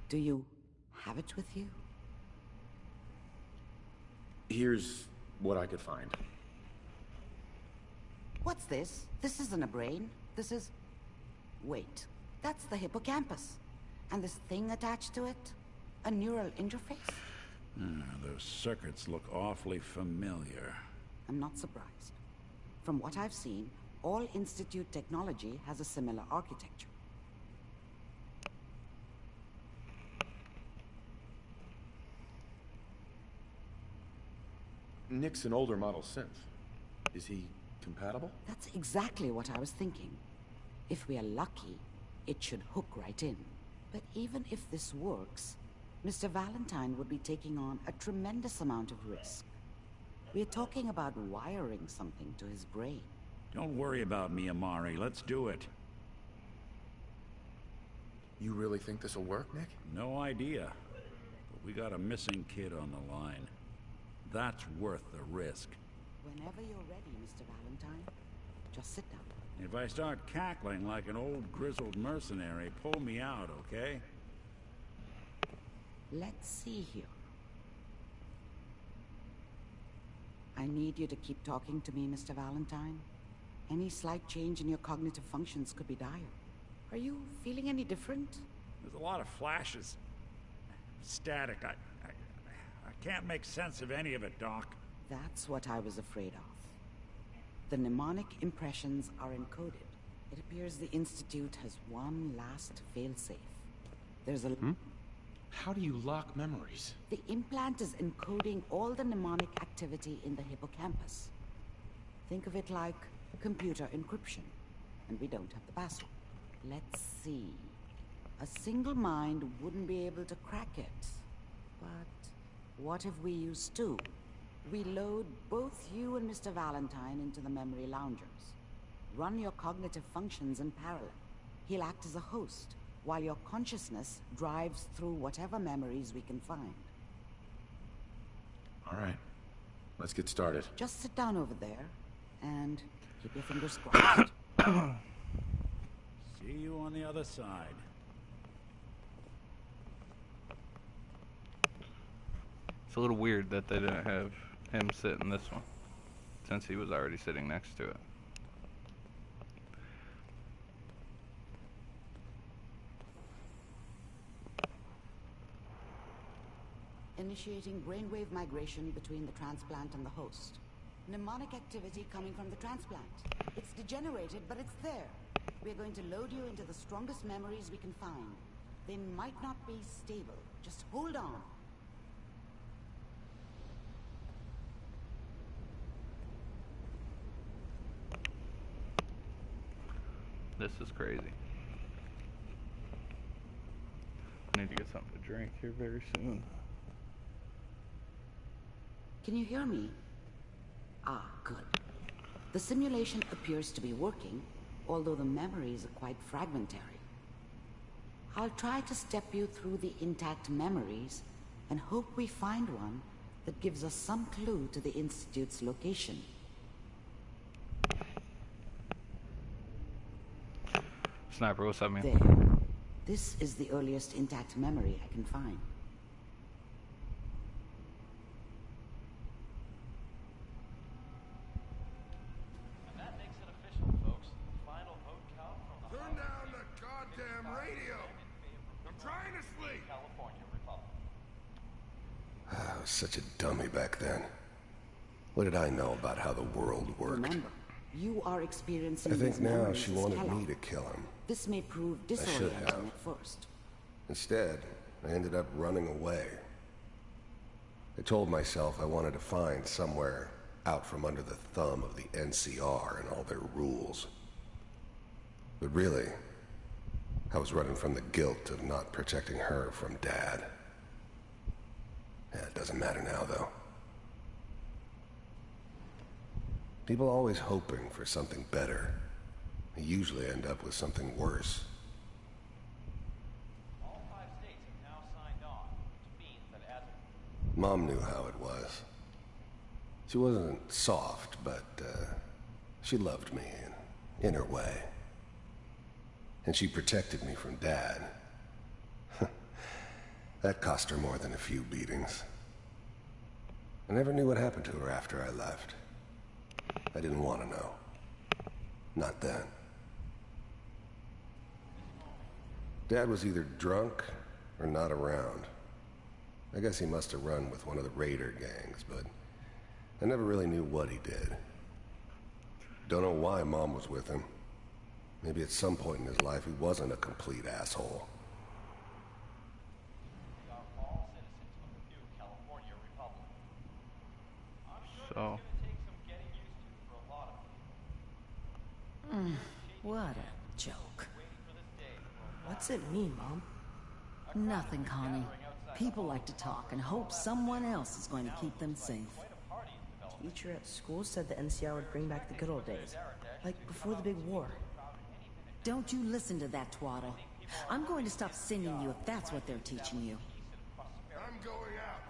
Do you have it with you? Here's what I could find. What's this? This isn't a brain. This is... Wait. That's the hippocampus. And this thing attached to it? A neural interface? Those circuits look awfully familiar. I'm not surprised. From what I've seen, all Institute technology has a similar architecture. Nick's an older model synth. Is he compatible? That's exactly what I was thinking. If we are lucky, it should hook right in. But even if this works, Mr. Valentine would be taking on a tremendous amount of risk. We're talking about wiring something to his brain. Don't worry about me, Amari. Let's do it. You really think this'll work, Nick? No idea. But we got a missing kid on the line. That's worth the risk. Whenever you're ready, Mr. Valentine, just sit down. If I start cackling like an old grizzled mercenary, pull me out, okay? Let's see here. I need you to keep talking to me, Mr. Valentine. Any slight change in your cognitive functions could be dire. Are you feeling any different? There's a lot of flashes. Static. I can't make sense of any of it, Doc. That's what I was afraid of. The mnemonic impressions are encoded. It appears the Institute has one last failsafe. There's a... How do you lock memories? The implant is encoding all the mnemonic activity in the hippocampus. Think of it like computer encryption. And we don't have the password. Let's see. A single mind wouldn't be able to crack it. But what if we use two? We load both you and Mr. Valentine into the memory loungers. Run your cognitive functions in parallel. He'll act as a host, while your consciousness drives through whatever memories we can find. All right. Let's get started. Just sit down over there, and keep your fingers crossed. See you on the other side. It's a little weird that they didn't have him sit in this one, since he was already sitting next to it. Initiating brainwave migration between the transplant and the host. Mnemonic activity coming from the transplant. It's degenerated, but it's there. We're going to load you into the strongest memories we can find. They might not be stable. Just hold on. This is crazy. I need to get something to drink here very soon. Can you hear me? Ah, good. The simulation appears to be working, although the memories are quite fragmentary. I'll try to step you through the intact memories and hope we find one that gives us some clue to the Institute's location. Sniper, what's up, man? There. This is the earliest intact memory I can find. And that makes it official, folks. The final vote count from the Turn down the goddamn radio! I'm trying to sleep! California Republic. I was such a dummy back then. What did I know about how the world worked? Remember, you are experiencing I think these now memories she as wanted Kellogg. me to kill him. This may prove should disorienting have. at first. Instead, I ended up running away. I told myself I wanted to find somewhere out from under the thumb of the NCR and all their rules. But really, I was running from the guilt of not protecting her from Dad. Yeah, it doesn't matter now, though. People always hoping for something better. They usually end up with something worse. All 5 states have now signed on, which means that as Mom knew how it was. She wasn't soft, but she loved me in her way. And she protected me from Dad. That cost her more than a few beatings. I never knew what happened to her after I left. I didn't want to know. Not then. Dad was either drunk or not around. I guess he must have run with one of the raider gangs, but I never really knew what he did. Don't know why Mom was with him. Maybe at some point in his life he wasn't a complete asshole. We are all citizens of the new California Republic. I'm sure it's So, going to take some getting used to for a lot of people. What a joke. Waiting for this day for a while. What's it mean, Mom? Nothing, Connie. People like to talk and hope someone else is going to keep them safe. Teacher at school said the NCR would bring back the good old days. Like before the big war. Don't you listen to that twaddle. I'm going to stop singing you if that's what they're teaching you. I'm going out.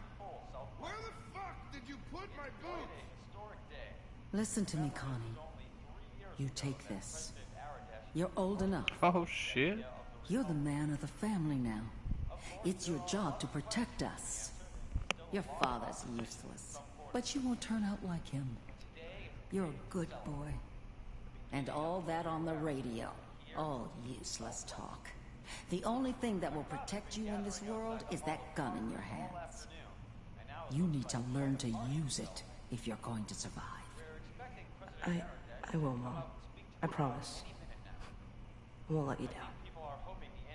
Where the fuck did you put my boots? Historic day. Listen to me, Connie. You take this. You're old enough. oh shit. You're the man of the family now. It's your job to protect us. Your father's useless, but you won't turn out like him. You're a good boy. And all that on the radio, all useless talk. The only thing that will protect you in this world is that gun in your hands. You need to learn to use it if you're going to survive. I will, Mom. I promise. I won't let you down.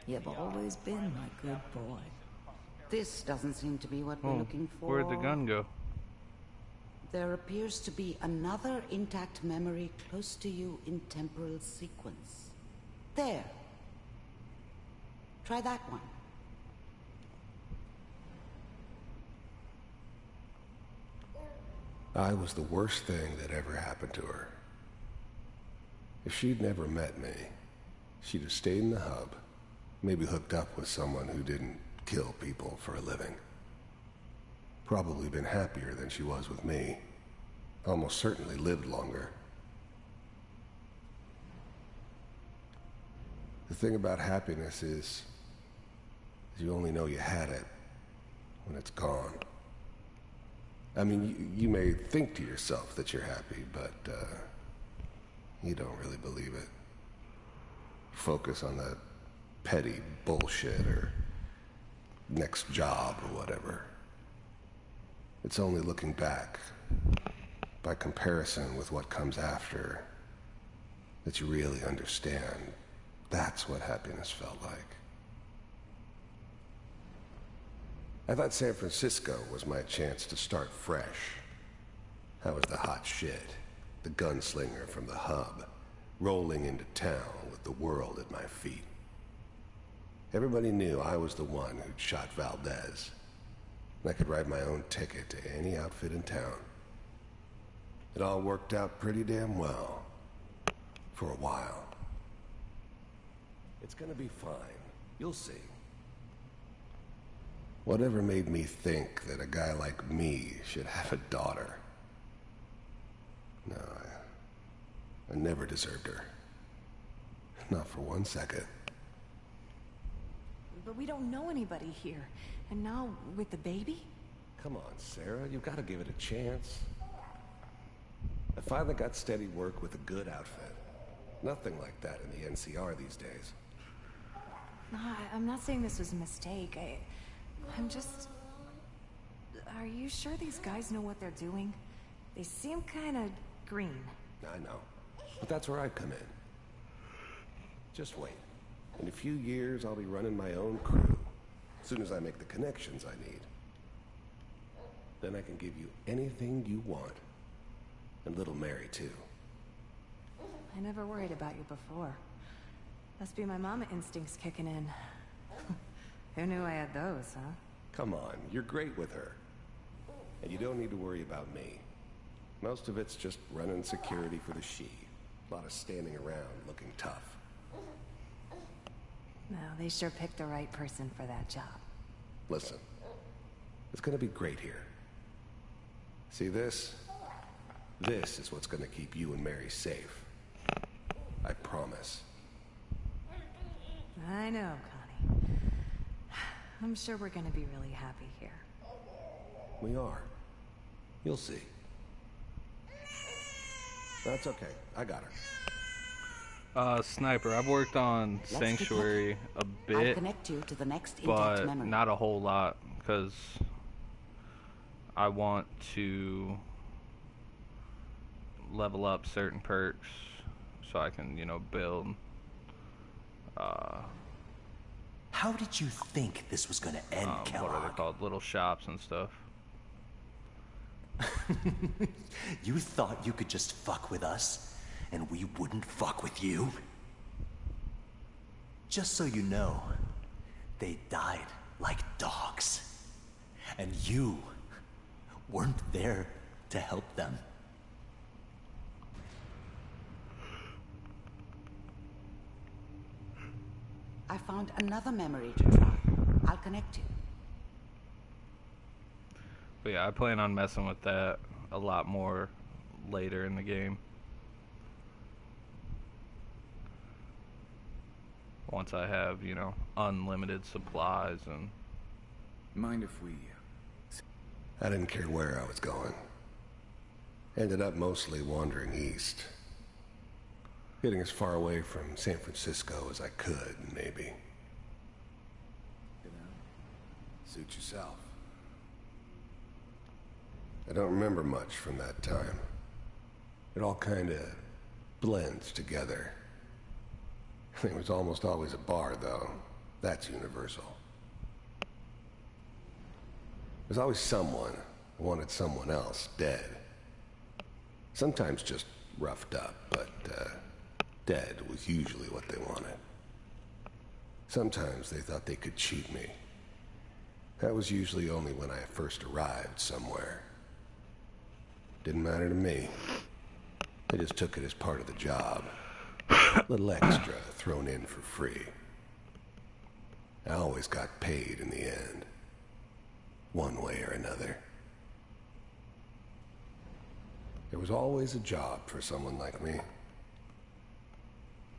You've always been my good boy. This doesn't seem to be what we're Oh, looking for. where'd the gun go? There appears to be another intact memory close to you in temporal sequence. There. Try that one. I was the worst thing that ever happened to her. If she'd never met me, she'd have stayed in the hub, maybe hooked up with someone who didn't kill people for a living. Probably been happier than she was with me. Almost certainly lived longer. The thing about happiness is you only know you had it when it's gone. I mean, you may think to yourself that you're happy, but you don't really believe it. Focus on that petty bullshit or next job or whatever. It's only looking back, by comparison with what comes after, that you really understand. That's what happiness felt like. I thought San Francisco was my chance to start fresh. I was the hot shit, the gunslinger from the hub, rolling into town with the world at my feet. Everybody knew I was the one who'd shot Valdez. I could write my own ticket to any outfit in town. It all worked out pretty damn well. For a while. It's gonna be fine. You'll see. Whatever made me think that a guy like me should have a daughter? No, I never deserved her. Not for 1 second. But we don't know anybody here. And now, with the baby? Come on, Sarah, you've got to give it a chance. I finally got steady work with a good outfit. Nothing like that in the NCR these days. No, I'm not saying this was a mistake. I'm just... Are you sure these guys know what they're doing? They seem kind of green. I know. But that's where I come in. Just wait. In a few years, I'll be running my own crew. As soon as I make the connections I need. Then I can give you anything you want. And little Mary, too. I never worried about you before. Must be my mama instincts kicking in. Who knew I had those, huh? Come on, you're great with her. And you don't need to worry about me. Most of it's just running security for the she. A lot of standing around looking tough. No, they sure picked the right person for that job. Listen, it's gonna be great here. See this? This is what's gonna keep you and Mary safe. I promise. I know, Connie. I'm sure we're gonna be really happy here. We are. You'll see. That's okay. I got her. Sniper, I've worked on Let's Sanctuary a I'll bit, connect you to the next intact but memory. not a whole lot, because I want to level up certain perks so I can, you know, build. How did you think this was gonna end, What are they Kellogg? called? Little shops and stuff. You thought you could just fuck with us, and we wouldn't fuck with you? Just so you know, they died like dogs. And you weren't there to help them. I found another memory to try. I'll connect you. But yeah, I plan on messing with that a lot more later in the game. Once I have, you know, unlimited supplies and... Mind if we... I didn't care where I was going. Ended up mostly wandering east. Getting as far away from San Francisco as I could, maybe. Suit yourself. I don't remember much from that time. It all kinda blends together. There was almost always a bar, though. That's universal. There's always someone who wanted someone else dead. Sometimes just roughed up, but dead was usually what they wanted. Sometimes they thought they could cheat me. That was usually only when I first arrived somewhere. Didn't matter to me. They just took it as part of the job. A little extra thrown in for free. I always got paid in the end. One way or another. There was always a job for someone like me.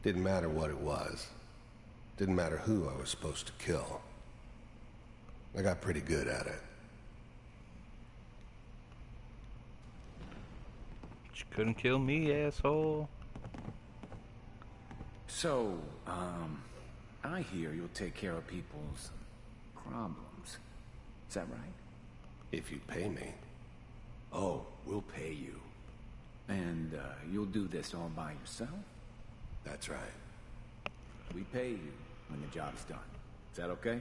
Didn't matter what it was. Didn't matter who I was supposed to kill. I got pretty good at it. But you couldn't kill me, asshole. So, I hear you'll take care of people's problems. Is that right? If you pay me. Oh, we'll pay you. And, you'll do this all by yourself? That's right. We pay you when the job's done. Is that okay?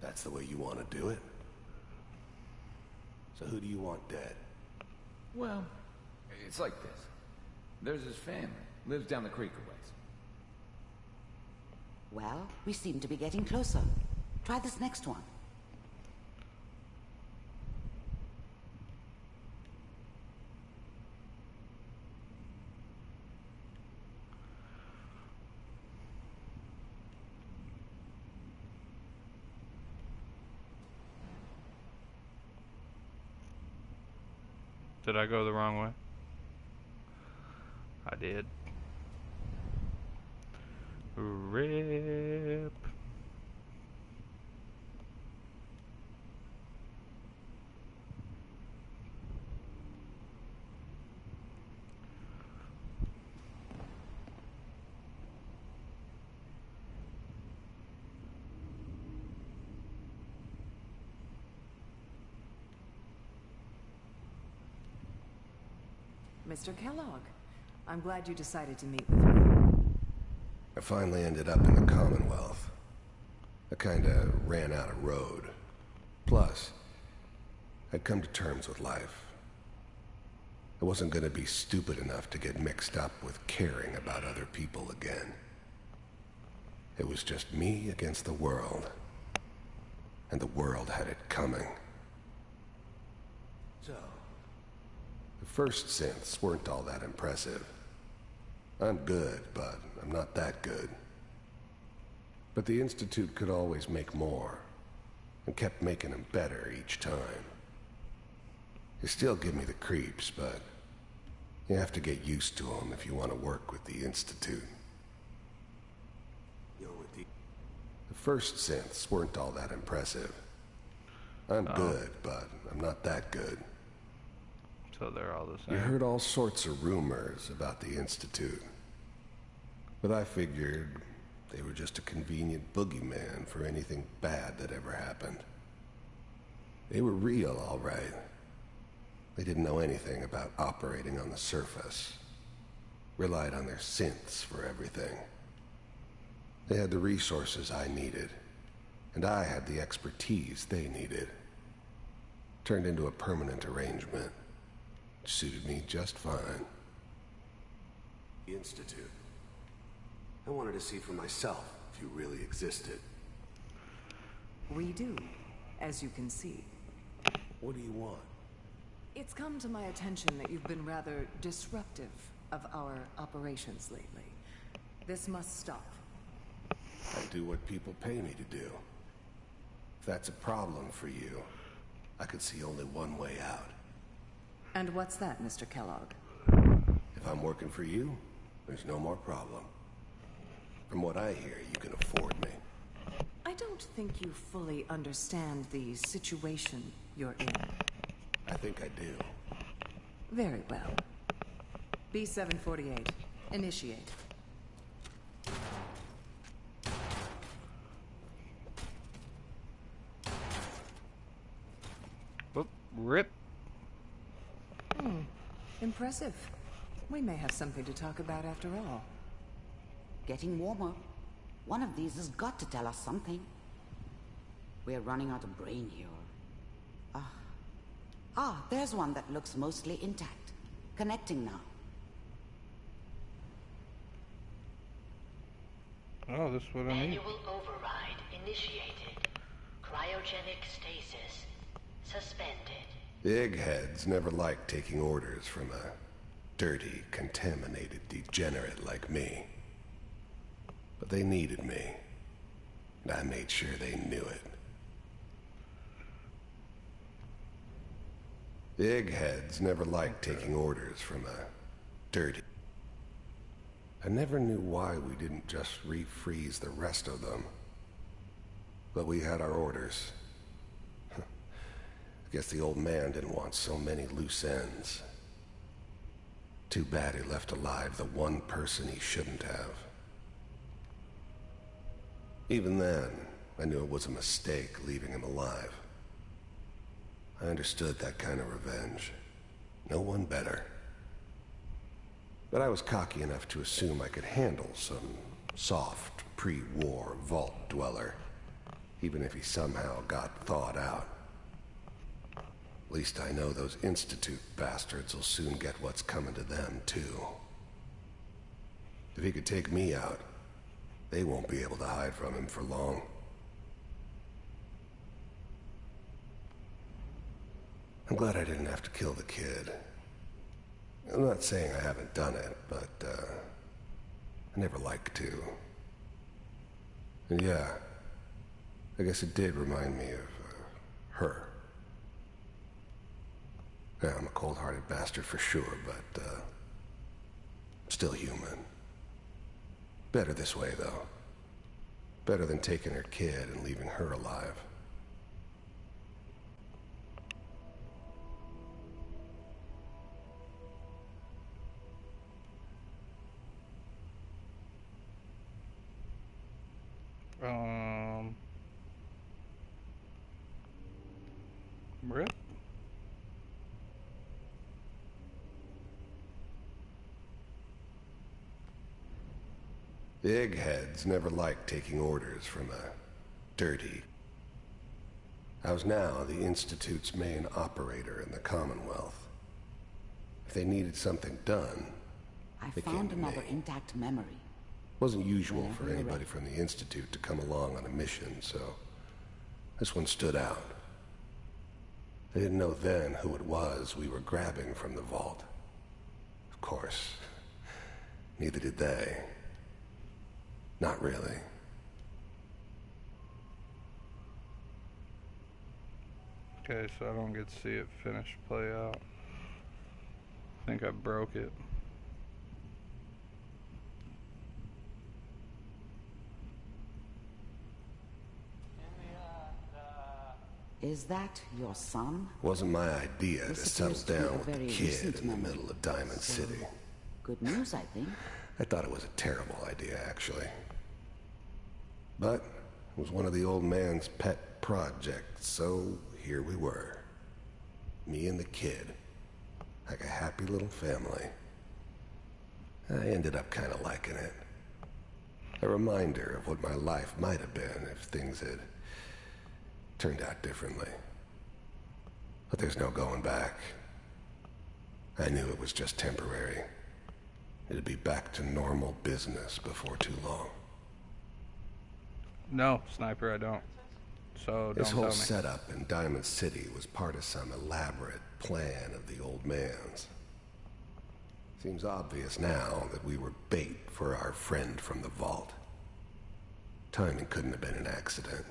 That's the way you want to do it? So who do you want dead? Well, it's like this. There's his family. Lives down the creek a ways. Well, we seem to be getting closer. Try this next one. Did I go the wrong way? I did. Rip. Mr. Kellogg, I'm glad you decided to meet with me. I finally ended up in the Commonwealth. I kinda ran out of road. Plus, I'd come to terms with life. I wasn't gonna be stupid enough to get mixed up with caring about other people again. It was just me against the world. And the world had it coming. So, the first synths weren't all that impressive. I'm good, but I'm not that good. But the Institute could always make more, and kept making them better each time. They still give me the creeps, but you have to get used to them if you want to work with the Institute. The The first synths weren't all that impressive. I'm good, but I'm not that good. So they're all the same. You heard all sorts of rumors about the Institute. But I figured they were just a convenient boogeyman for anything bad that ever happened. They were real, all right. They didn't know anything about operating on the surface. Relied on their synths for everything. They had the resources I needed, and I had the expertise they needed. Turned into a permanent arrangement. Suited me just fine. The Institute. I wanted to see for myself if you really existed. We do, as you can see. What do you want? It's come to my attention that you've been rather disruptive of our operations lately. This must stop. I do what people pay me to do. If that's a problem for you, I could see only one way out. And what's that, Mr. Kellogg? If I'm working for you, there's no more problem. From what I hear, you can afford me. I don't think you fully understand the situation you're in. I think I do. Very well. B-748, initiate. Whoop, rip. Impressive. We may have something to talk about after all. Getting warmer. One of these has got to tell us something. We're running out of brain here. There's one that looks mostly intact. Connecting now. Oh, this is what I need. Manual override initiated. Cryogenic stasis suspended. The eggheads never liked taking orders from a dirty, contaminated degenerate like me. But they needed me, and I made sure they knew it. The eggheads never liked taking orders from a dirty... I never knew why we didn't just refreeze the rest of them. But we had our orders. I guess the old man didn't want so many loose ends. Too bad he left alive the one person he shouldn't have. Even then, I knew it was a mistake leaving him alive. I understood that kind of revenge. No one better. But I was cocky enough to assume I could handle some soft, pre-war vault dweller, even if he somehow got thawed out. At least I know those Institute bastards will soon get what's coming to them, too. If he could take me out, they won't be able to hide from him for long. I'm glad I didn't have to kill the kid. I'm not saying I haven't done it, but, I never like to. And yeah, I guess it did remind me of, her. Yeah, I'm a cold-hearted bastard for sure, but, still human. Better this way, though. Better than taking her kid and leaving her alive. Rip. The eggheads never liked taking orders from a dirty... I was now the Institute's main operator in the Commonwealth. If they needed something done, I found another intact memory. Wasn't usual for anybody from the Institute to come along on a mission, so this one stood out. I didn't know then who it was we were grabbing from the vault. Of course, neither did they. Not really. Okay, so I don't get to see it finish play out. I think I broke it. Is that your son? Wasn't my idea to This settle appears to be down a with a very kid recent in the memory. middle of Diamond So, City. Good news, I think. I thought it was a terrible idea, actually. But it was one of the old man's pet projects, so here we were. Me and the kid. Like a happy little family. I ended up kind of liking it. A reminder of what my life might have been if things had turned out differently. But there's no going back. I knew it was just temporary. It'd be back to normal business before too long. No, Sniper, I don't. So This don't whole tell me. setup in Diamond City was part of some elaborate plan of the old man's. Seems obvious now that we were bait for our friend from the vault. Timing couldn't have been an accident.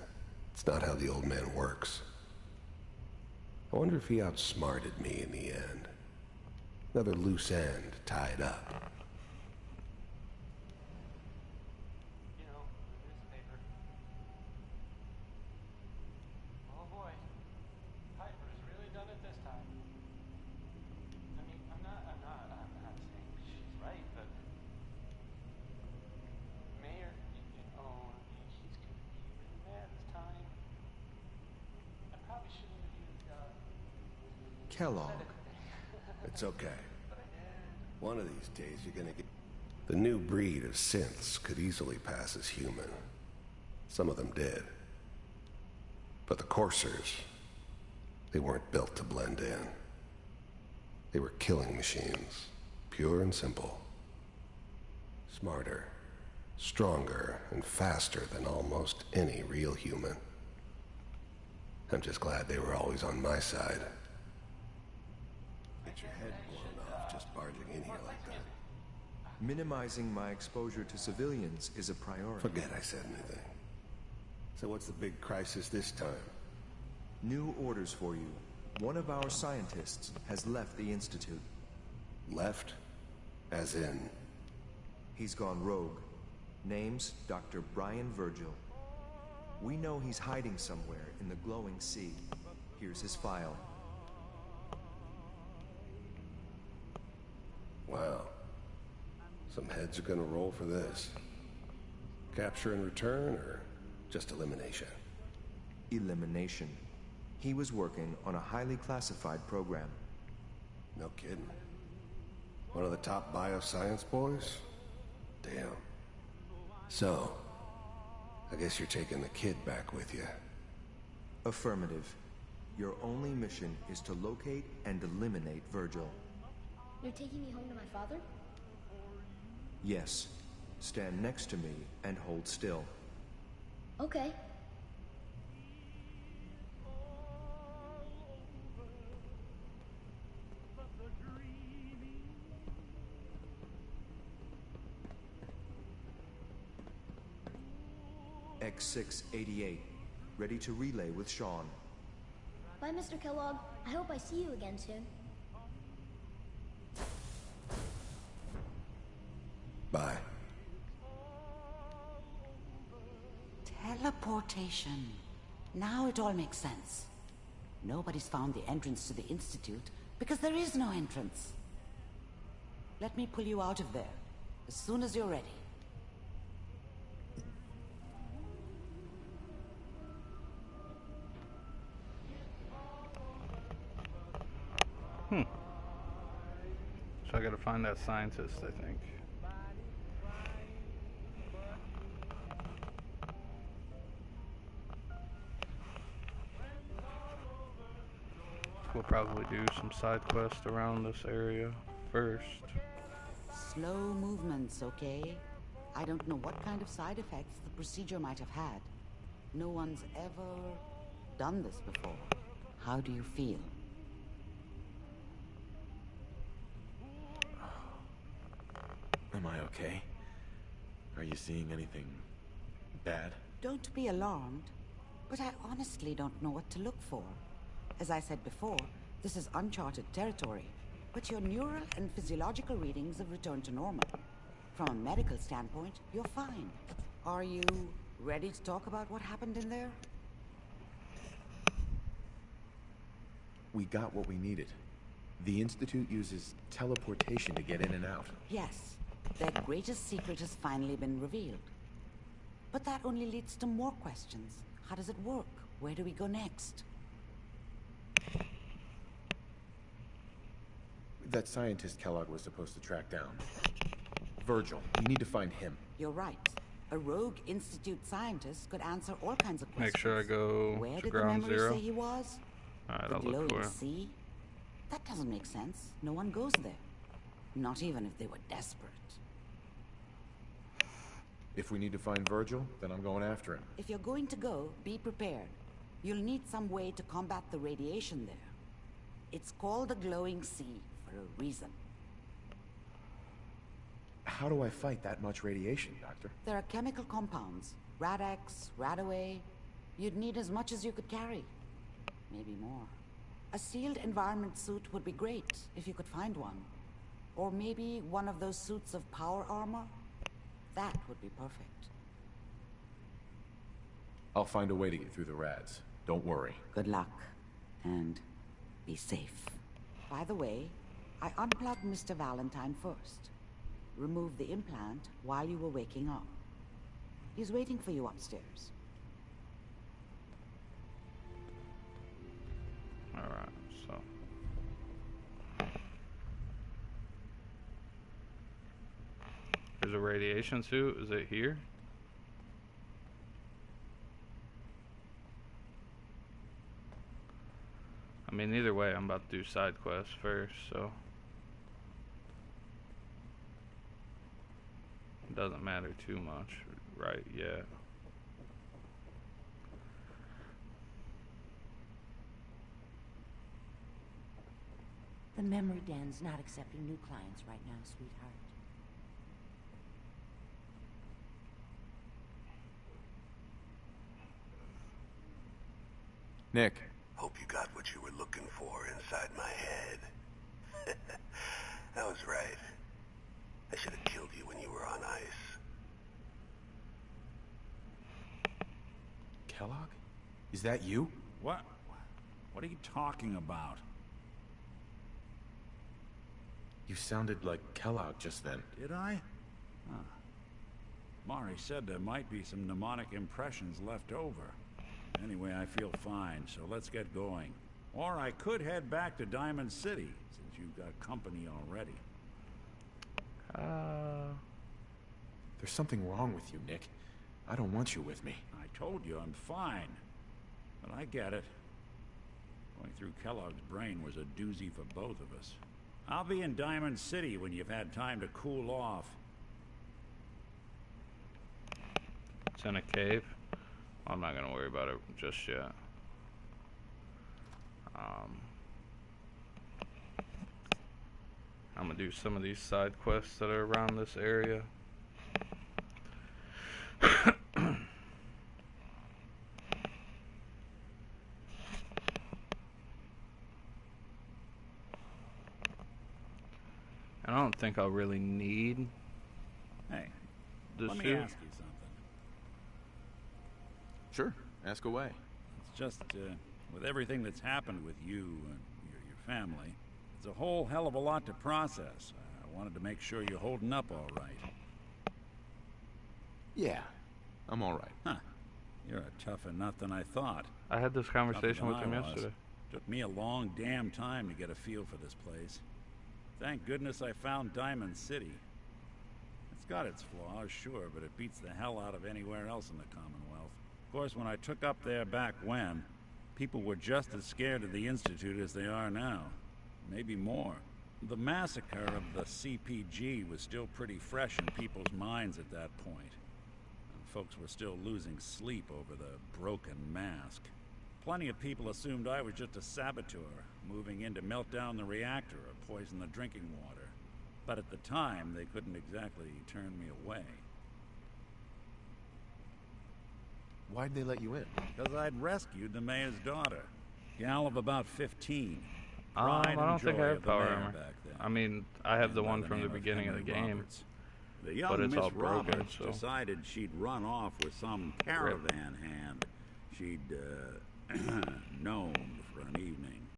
It's not how the old man works. I wonder if he outsmarted me in the end. Another loose end tied up. You know, the newspaper. Oh boy, Piper's really done it this time. I mean, I'm not saying she's right, but Mayor, he's gonna be really mad this time. I probably shouldn't have used, Kellogg. It's okay. One of these days you're gonna get... The new breed of synths could easily pass as human. Some of them did. But the coursers, they weren't built to blend in. They were killing machines, pure and simple. Smarter, stronger, and faster than almost any real human. I'm just glad they were always on my side. Get your head blown off just barging in here like that. Minimizing my exposure to civilians is a priority. Forget I said anything. So what's the big crisis this time? New orders for you. One of our scientists has left the Institute. Left? As in? He's gone rogue. Name's Dr. Brian Virgil. We know he's hiding somewhere in the glowing sea. Here's his file. Wow. Some heads are gonna roll for this. Capture and return, or just elimination? Elimination. He was working on a highly classified program. No kidding. One of the top bioscience boys? Damn. So, I guess you're taking the kid back with you. Affirmative. Your only mission is to locate and eliminate Virgil. You're taking me home to my father? Yes. Stand next to me and hold still. Okay. X688. Ready to relay with Sean. Bye, Mr. Kellogg. I hope I see you again soon. Bye. Teleportation. Now it all makes sense. Nobody's found the entrance to the Institute because there is no entrance. Let me pull you out of there as soon as you're ready. So I gotta find that scientist, I think. We'll probably do some side quests around this area first. Slow movements, okay? I don't know what kind of side effects the procedure might have had. No one's ever done this before. How do you feel? Am I okay? Are you seeing anything bad? Don't be alarmed, but I honestly don't know what to look for. As I said before, this is uncharted territory, but your neural and physiological readings have returned to normal. From a medical standpoint, you're fine. Are you ready to talk about what happened in there? We got what we needed. The Institute uses teleportation to get in and out. Yes, their greatest secret has finally been revealed. But that only leads to more questions. How does it work? Where do we go next? That scientist Kellogg was supposed to track down. Virgil. We need to find him. You're right. A rogue Institute scientist could answer all kinds of questions. Make sure I go Where to did ground the memory zero. say he was? Alright, The I'll look glowing for it. sea? That doesn't make sense. No one goes there. Not even if they were desperate. If we need to find Virgil, then I'm going after him. If you're going to go, be prepared. You'll need some way to combat the radiation there. It's called the glowing sea for a reason. How do I fight that much radiation, Doctor? There are chemical compounds. Rad-X, Radaway. You'd need as much as you could carry. Maybe more. A sealed environment suit would be great, if you could find one. Or maybe one of those suits of power armor? That would be perfect. I'll find a way to get through the rads. Don't worry. Good luck. And be safe. By the way, I unplugged Mr. Valentine first. Removed the implant while you were waking up. He's waiting for you upstairs. Alright, so. There's a radiation suit. Is it here? I mean, either way, I'm about to do side quests first, so. It doesn't matter too much right yet. The memory den's not accepting new clients right now, sweetheart. Nick. Hope you got what you were looking for inside my head. I was right. I should have killed you when you were on ice. Kellogg? Is that you? What? What are you talking about? You sounded like Kellogg just then. Did I? Huh. Mari said there might be some mnemonic impressions left over. Anyway, I feel fine, so let's get going. Or I could head back to Diamond City, since you've got company already. There's something wrong with you, Nick. I don't want you with me. I told you I'm fine. But I get it. Going through Kellogg's brain was a doozy for both of us. I'll be in Diamond City when you've had time to cool off. It's in a cave. I'm not gonna worry about it just yet. I'm gonna do some of these side quests that are around this area. I don't think I'll really need Hey, the let me suit. ask you something. Sure, ask away. It's just, with everything that's happened with you and your family, it's a whole hell of a lot to process. I wanted to make sure you're holding up all right. Yeah, I'm all right. Huh. You're a tougher nut than I thought. I had this conversation with him Tougher than I was. yesterday. Took me a long damn time to get a feel for this place. Thank goodness I found Diamond City. It's got its flaws, sure, but it beats the hell out of anywhere else in the Commonwealth. Of course, when I took up there back when, people were just as scared of the Institute as they are now. Maybe more. The massacre of the CPG was still pretty fresh in people's minds at that point. And folks were still losing sleep over the broken mask. Plenty of people assumed I was just a saboteur, moving in to melt down the reactor or poison the drinking water. But at the time, they couldn't exactly turn me away. Why'd they let you in? Because I'd rescued the mayor's daughter. Gal of about 15. I Pride don't and think joy I have of the power mayor armor. back then. I mean, I have the By one from the name of beginning of the Henry game, Roberts. The young but it's Miss all broken, Roberts so. decided she'd run off with some caravan hand she'd known